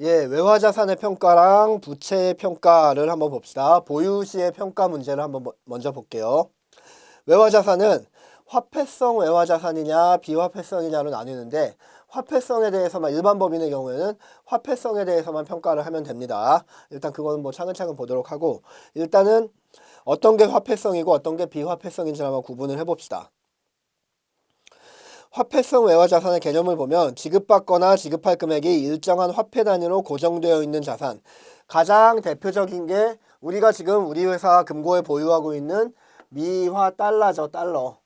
예, 외화자산의 평가랑 부채의 평가를 한번 봅시다. 보유시의 평가 문제를 한번 먼저 볼게요. 외화자산은 화폐성 외화자산이냐 비화폐성이냐로 나뉘는데 화폐성에 대해서만 일반 법인의 경우에는 화폐성에 대해서만 평가를 하면 됩니다. 일단 그거는 뭐 차근차근 보도록 하고 일단은 어떤 게 화폐성이고 어떤 게 비화폐성인지 한번 구분을 해봅시다. 화폐성 외화자산의 개념을 보면 지급받거나 지급할 금액이 일정한 화폐 단위로 고정되어 있는 자산. 가장 대표적인 게 우리가 지금 우리 회사 금고에 보유하고 있는 미화 달러죠, 달러.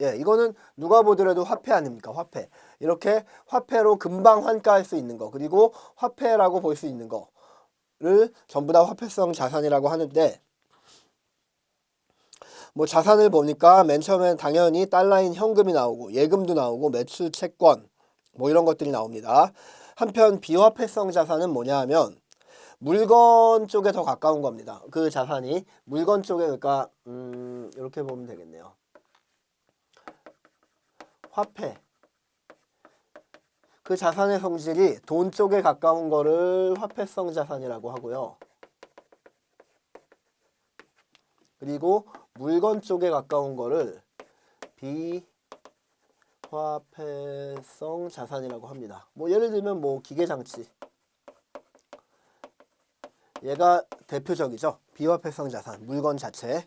예, 이거는 누가 보더라도 화폐 아닙니까? 화폐. 이렇게 화폐로 금방 환가할 수 있는 거, 그리고 화폐라고 볼 수 있는 거를 전부 다 화폐성 자산이라고 하는데, 뭐 자산을 보니까 맨 처음엔 당연히 달러인 현금이 나오고 예금도 나오고 매출 채권 뭐 이런 것들이 나옵니다. 한편 비화폐성 자산은 뭐냐 하면 물건 쪽에 더 가까운 겁니다. 그 자산이 물건 쪽에, 그러니까 이렇게 보면 되겠네요. 화폐, 그 자산의 성질이 돈 쪽에 가까운 거를 화폐성 자산이라고 하고요. 그리고 물건 쪽에 가까운 거를 비화폐성 자산이라고 합니다. 뭐 예를 들면 뭐 기계장치, 얘가 대표적이죠. 비화폐성 자산, 물건 자체.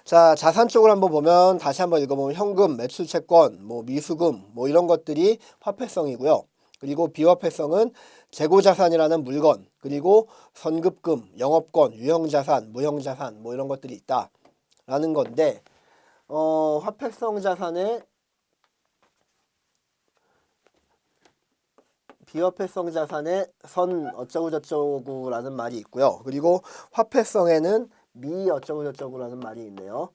자, 자산 쪽을 한번 보면 다시 한번 읽어보면 현금, 매출채권, 뭐 미수금 뭐 이런 것들이 화폐성이고요. 그리고 비화폐성은 재고자산이라는 물건, 그리고 선급금, 영업권, 유형자산, 무형자산 뭐 이런 것들이 있다라는 건데, 화폐성 자산에 비화폐성 자산에 선 어쩌고저쩌고라는 말이 있고요. 그리고 화폐성에는 미 어쩌고저쩌고라는 말이 있네요.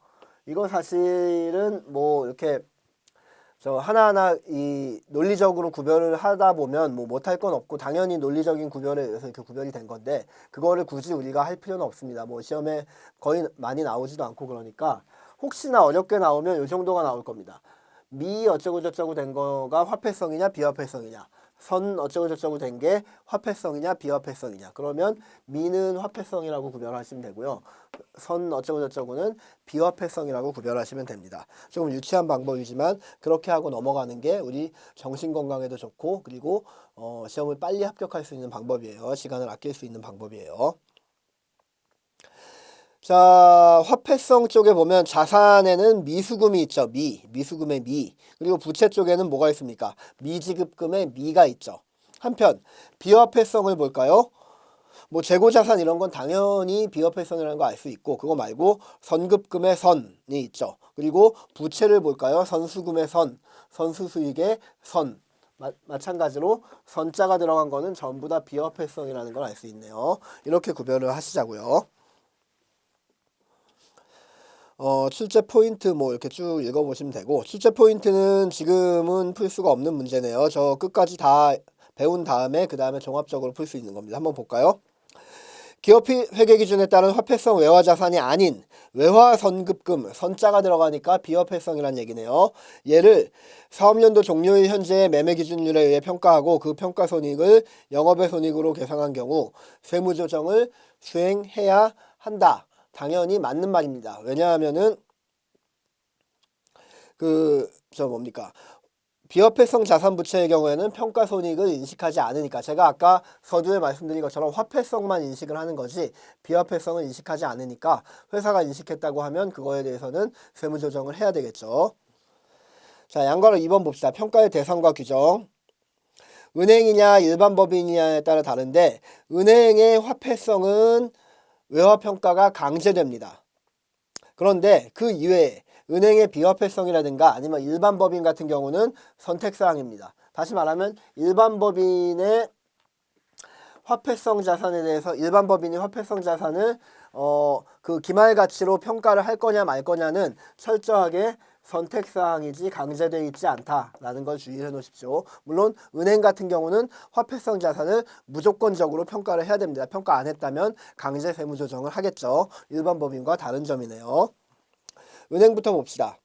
이거 사실은 뭐 이렇게 저 하나하나 이 논리적으로 구별을 하다 보면 뭐 못할 건 없고 당연히 논리적인 구별에 의해서 이렇게 구별이 된 건데 그거를 굳이 우리가 할 필요는 없습니다. 뭐 시험에 거의 많이 나오지도 않고 그러니까 혹시나 어렵게 나오면 이 정도가 나올 겁니다. 미 어쩌고저쩌고 된 거가 화폐성이냐 비화폐성이냐, 선 어쩌고저쩌고 된 게 화폐성이냐 비화폐성이냐, 그러면 미는 화폐성이라고 구별하시면 되고요. 선 어쩌고저쩌고는 비화폐성이라고 구별하시면 됩니다. 조금 유치한 방법이지만 그렇게 하고 넘어가는 게 우리 정신건강에도 좋고 그리고 시험을 빨리 합격할 수 있는 방법이에요. 시간을 아낄 수 있는 방법이에요. 자, 화폐성 쪽에 보면 자산에는 미수금이 있죠. 미수금의 미. 그리고 부채 쪽에는 뭐가 있습니까? 미지급금의 미가 있죠. 한편 비화폐성을 볼까요? 뭐 재고자산 이런 건 당연히 비화폐성이라는 거 알 수 있고, 그거 말고 선급금의 선이 있죠. 그리고 부채를 볼까요? 선수금의 선, 선수수익의 선. 마찬가지로 선자가 들어간 거는 전부 다 비화폐성이라는 걸 알 수 있네요. 이렇게 구별을 하시자고요. 출제 포인트 뭐 이렇게 쭉 읽어보시면 되고, 출제 포인트는 지금은 풀 수가 없는 문제네요. 저 끝까지 다 배운 다음에 그 다음에 종합적으로 풀 수 있는 겁니다. 한번 볼까요? 기업 회계 기준에 따른 화폐성 외화자산이 아닌 외화선급금, 선자가 들어가니까 비화폐성이라는 얘기네요. 얘를 사업연도 종료일 현재의 매매 기준율에 의해 평가하고 그 평가 손익을 영업의 손익으로 계산한 경우 세무조정을 수행해야 한다. 당연히 맞는 말입니다. 왜냐하면은 비화폐성 자산 부채의 경우에는 평가 손익을 인식하지 않으니까, 제가 아까 서두에 말씀드린 것처럼 화폐성만 인식을 하는 거지 비화폐성을 인식하지 않으니까 회사가 인식했다고 하면 그거에 대해서는 세무조정을 해야 되겠죠. 자, 양괄호 2번 봅시다. 평가의 대상과 규정. 은행이냐 일반 법인이냐에 따라 다른데 은행의 화폐성은 외화평가가 강제됩니다. 그런데 그 이외에 은행의 비화폐성이라든가 아니면 일반 법인 같은 경우는 선택사항입니다. 다시 말하면 일반 법인의 화폐성 자산에 대해서 일반 법인이 화폐성 자산을 그 기말가치로 평가를 할 거냐 말 거냐는 철저하게 선택사항이지 강제되어 있지 않다라는 걸 주의해 놓으십시오. 물론 은행 같은 경우는 화폐성 자산을 무조건적으로 평가를 해야 됩니다. 평가 안 했다면 강제 세무조정을 하겠죠. 일반 법인과 다른 점이네요. 은행부터 봅시다.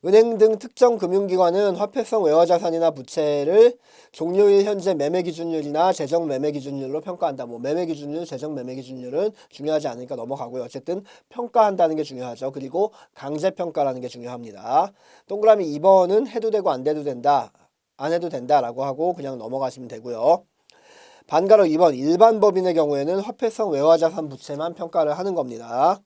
은행 등 특정 금융기관은 화폐성 외화자산이나 부채를 종료일 현재 매매기준율이나 재정 매매기준율로 평가한다. 뭐 매매기준율, 재정 매매기준율은 중요하지 않으니까 넘어가고요. 어쨌든 평가한다는 게 중요하죠. 그리고 강제평가라는 게 중요합니다. 동그라미 2번은 해도 되고 안 돼도 된다. 안 해도 된다라고 하고 그냥 넘어가시면 되고요. 반가로 2번 일반 법인의 경우에는 화폐성 외화자산 부채만 평가를 하는 겁니다.